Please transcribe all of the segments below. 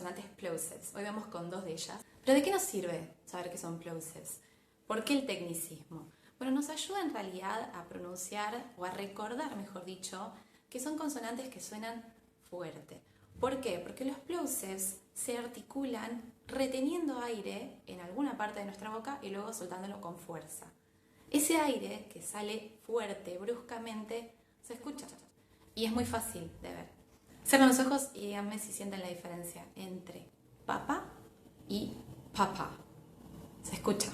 consonantes plosives. Hoy vamos con dos de ellas. ¿Pero de qué nos sirve saber que son plosives? ¿Por qué el tecnicismo? Bueno, nos ayuda en realidad a pronunciar, o a recordar, mejor dicho, que son consonantes que suenan fuerte. ¿Por qué? Porque los plosives se articulan reteniendo aire en alguna parte de nuestra boca y luego soltándolo con fuerza. Ese aire que sale fuerte, bruscamente, se escucha. Y es muy fácil de ver. Cierren los ojos y díganme si sienten la diferencia entre papá y papá. ¿Se escucha?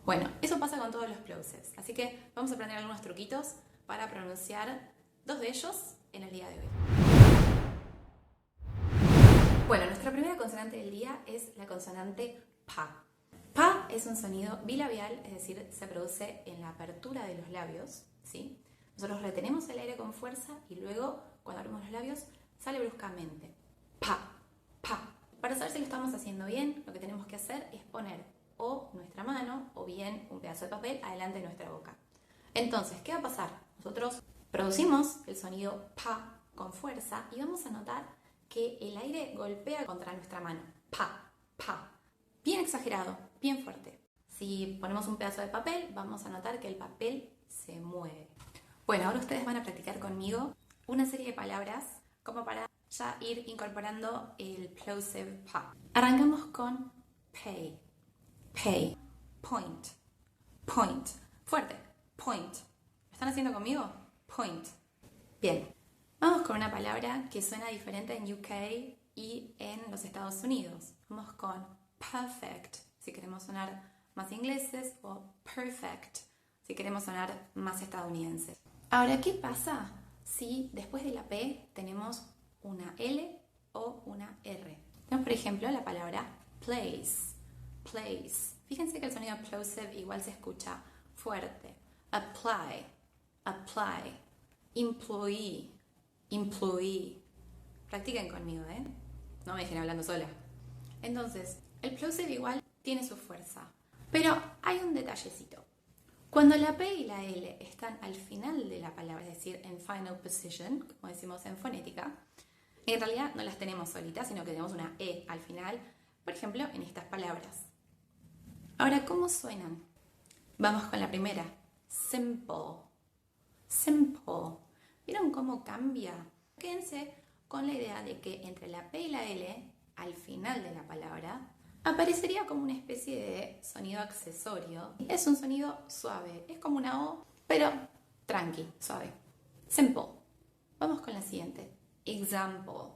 Bueno, eso pasa con todos los plosives. Así que vamos a aprender algunos truquitos para pronunciar dos de ellos en el día de hoy. Bueno, nuestra primera consonante del día es la consonante pa. Pa es un sonido bilabial, es decir, se produce en la apertura de los labios, ¿sí? Nosotros retenemos el aire con fuerza y luego, cuando abrimos los labios, sale bruscamente. Pa, pa. Para saber si lo estamos haciendo bien, lo que tenemos que hacer es poner o nuestra mano o bien un pedazo de papel adelante de nuestra boca. Entonces, ¿qué va a pasar? Nosotros producimos el sonido pa con fuerza y vamos a notar que el aire golpea contra nuestra mano. Pa, pa. Bien exagerado, bien fuerte. Si ponemos un pedazo de papel, vamos a notar que el papel se mueve. Bueno, ahora ustedes van a practicar conmigo una serie de palabras como para ya ir incorporando el plosive pa. Arrancamos con pay, pay, point, point. Fuerte, point. ¿Lo están haciendo conmigo? Point. Bien. Vamos con una palabra que suena diferente en UK y en los Estados Unidos. Vamos con perfect, si queremos sonar más ingleses, o perfect, si queremos sonar más estadounidenses. Ahora, ¿qué pasa si después de la P tenemos una L o una R? Tenemos, por ejemplo, la palabra place, place. Fíjense que el sonido plosive igual se escucha fuerte. Apply, apply. Employee, employee. Practiquen conmigo, ¿eh? No me dejen hablando sola. Entonces, el plosive igual tiene su fuerza. Pero hay un detallecito. Cuando la P y la L están al final de la palabra, es decir, en final position, como decimos en fonética, en realidad no las tenemos solitas, sino que tenemos una E al final, por ejemplo, en estas palabras. Ahora, ¿cómo suenan? Vamos con la primera. Simple. Simple. ¿Vieron cómo cambia? Quédense con la idea de que entre la P y la L, al final de la palabra, aparecería como una especie de sonido accesorio. Es un sonido suave, es como una O, pero tranqui, suave. Simple. Vamos con la siguiente. Example.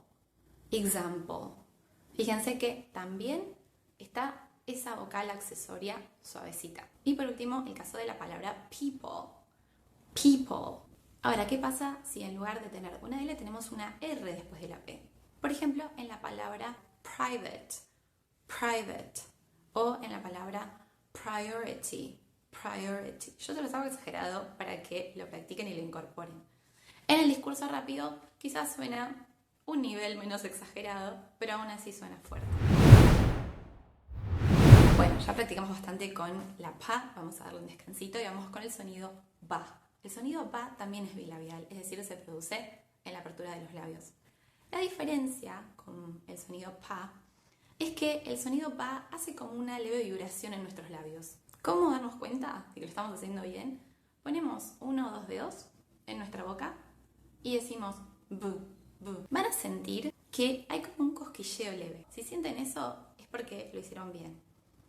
Example. Fíjense que también está esa vocal accesoria suavecita. Y por último, el caso de la palabra people. People. Ahora, ¿qué pasa si en lugar de tener una L tenemos una R después de la P? Por ejemplo, en la palabra private, private, o en la palabra priority, priority. Yo se los hago exagerado para que lo practiquen y lo incorporen. En el discurso rápido quizás suena un nivel menos exagerado, pero aún así suena fuerte. Bueno, ya practicamos bastante con la pa, vamos a darle un descansito y vamos con el sonido ba. El sonido ba también es bilabial, es decir, se produce en la apertura de los labios. La diferencia con el sonido pa es que el sonido pa hace como una leve vibración en nuestros labios. ¿Cómo darnos cuenta de que lo estamos haciendo bien? Ponemos uno o dos dedos en nuestra boca y decimos bu, bu. Van a sentir que hay como un cosquilleo leve. Si sienten eso es porque lo hicieron bien.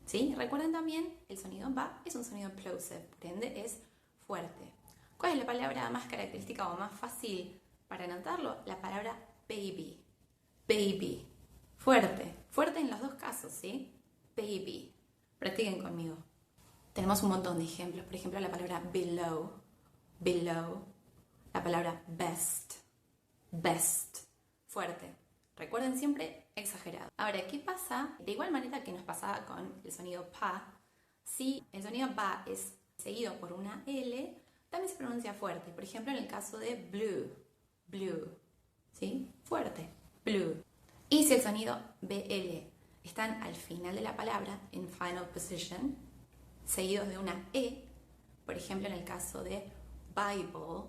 ¿Sí? Recuerden también, el sonido ba es un sonido plosive, por ende es fuerte. ¿Cuál es la palabra más característica o más fácil para anotarlo? La palabra baby. Baby. Fuerte. Fuerte en los dos casos, ¿sí? Baby. Practiquen conmigo. Tenemos un montón de ejemplos. Por ejemplo, la palabra below. Below. La palabra best. Best. Fuerte. Recuerden siempre exagerado. Ahora, ¿qué pasa? De igual manera que nos pasaba con el sonido pa, si el sonido pa es seguido por una L, también se pronuncia fuerte. Por ejemplo, en el caso de blue. Blue. ¿Sí? Fuerte. Blue. Y si el sonido BL están al final de la palabra, en final position, seguidos de una E, por ejemplo, en el caso de Bible,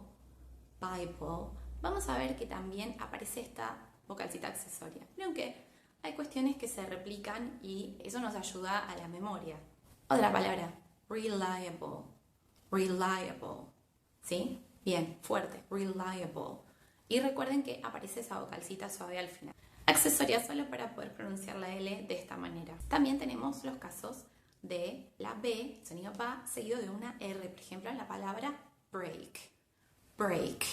Bible, vamos a ver que también aparece esta vocalcita accesoria. Vieron que hay cuestiones que se replican y eso nos ayuda a la memoria. Otra palabra, reliable, reliable, ¿sí? Bien, fuerte, reliable. Y recuerden que aparece esa vocalcita suave al final. Accesorios solo para poder pronunciar la L de esta manera. También tenemos los casos de la B, sonido ba, seguido de una R, por ejemplo, en la palabra break. Break.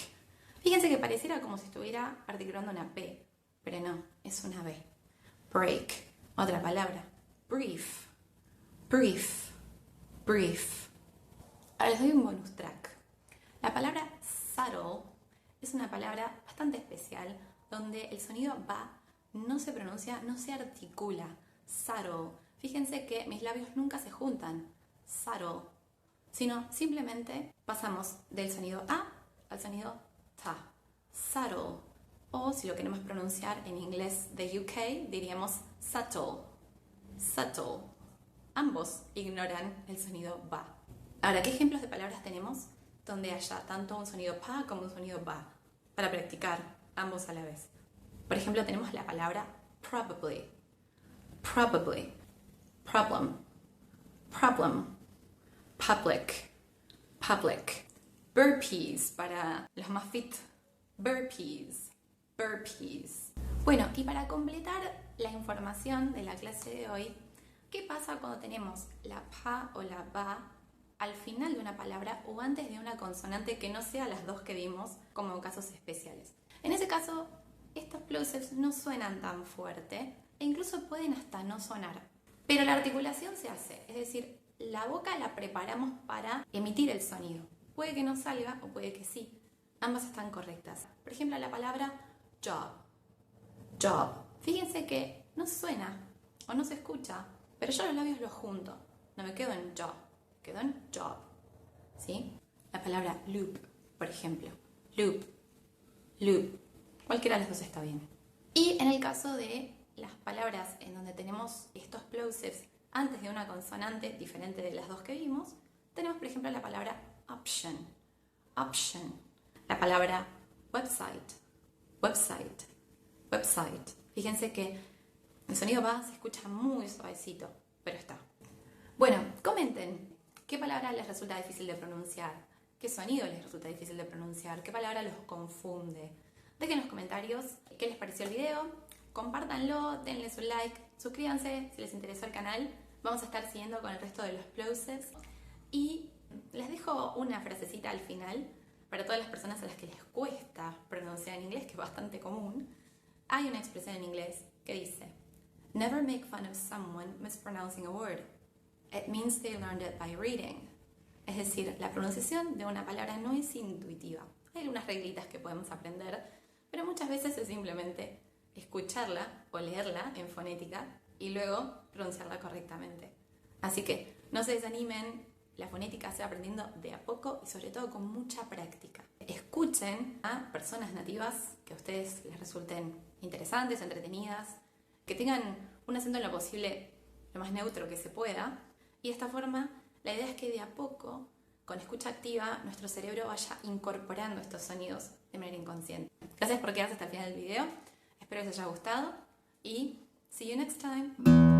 Fíjense que pareciera como si estuviera articulando una P, pero no, es una B. Break. Otra palabra. Brief. Brief. Brief. Ahora les doy un bonus track. La palabra subtle es una palabra bastante especial donde el sonido ba no se pronuncia, no se articula. Subtle. Fíjense que mis labios nunca se juntan. Subtle. Sino simplemente pasamos del sonido A al sonido ta. Subtle. O si lo queremos pronunciar en inglés de UK, diríamos subtle. Subtle. Ambos ignoran el sonido ba. Ahora, ¿qué ejemplos de palabras tenemos donde haya tanto un sonido pa como un sonido ba? Para practicar ambos a la vez. Por ejemplo, tenemos la palabra probably. Probably. Problem. Problem. Public. Public. Burpees para los más fit. Burpees. Burpees. Bueno, y para completar la información de la clase de hoy, ¿qué pasa cuando tenemos la pa o la ba al final de una palabra o antes de una consonante que no sea las dos que vimos como casos especiales? En ese caso, estos plosives no suenan tan fuerte e incluso pueden hasta no sonar. Pero la articulación se hace, es decir, la boca la preparamos para emitir el sonido. Puede que no salga o puede que sí. Ambas están correctas. Por ejemplo, la palabra job. Job. Fíjense que no suena o no se escucha, pero yo los labios los junto. No me quedo en job, quedo en job. ¿Sí? La palabra loop, por ejemplo. Loop. Loop. Cualquiera de las dos está bien. Y en el caso de las palabras en donde tenemos estos plosives antes de una consonante diferente de las dos que vimos, tenemos por ejemplo la palabra option. Option. La palabra website. Website. Website. Fíjense que el sonido va se escucha muy suavecito, pero está. Bueno, comenten qué palabra les resulta difícil de pronunciar, qué sonido les resulta difícil de pronunciar, qué palabra los confunde. Dejen en los comentarios qué les pareció el video, compártanlo, denle su like, suscríbanse si les interesó el canal. Vamos a estar siguiendo con el resto de los plosives. Y les dejo una frasecita al final para todas las personas a las que les cuesta pronunciar en inglés, que es bastante común. Hay una expresión en inglés que dice: Never make fun of someone mispronouncing a word. It means they learned it by reading. Es decir, la pronunciación de una palabra no es intuitiva. Hay algunas reglitas que podemos aprender, pero muchas veces es simplemente escucharla o leerla en fonética y luego pronunciarla correctamente. Así que no se desanimen, la fonética se va aprendiendo de a poco y sobre todo con mucha práctica. Escuchen a personas nativas que a ustedes les resulten interesantes, entretenidas, que tengan un acento en lo posible lo más neutro que se pueda, y de esta forma la idea es que de a poco, con escucha activa, nuestro cerebro vaya incorporando estos sonidos de manera inconsciente. Gracias por quedarse hasta el final del video, espero que les haya gustado y see you next time.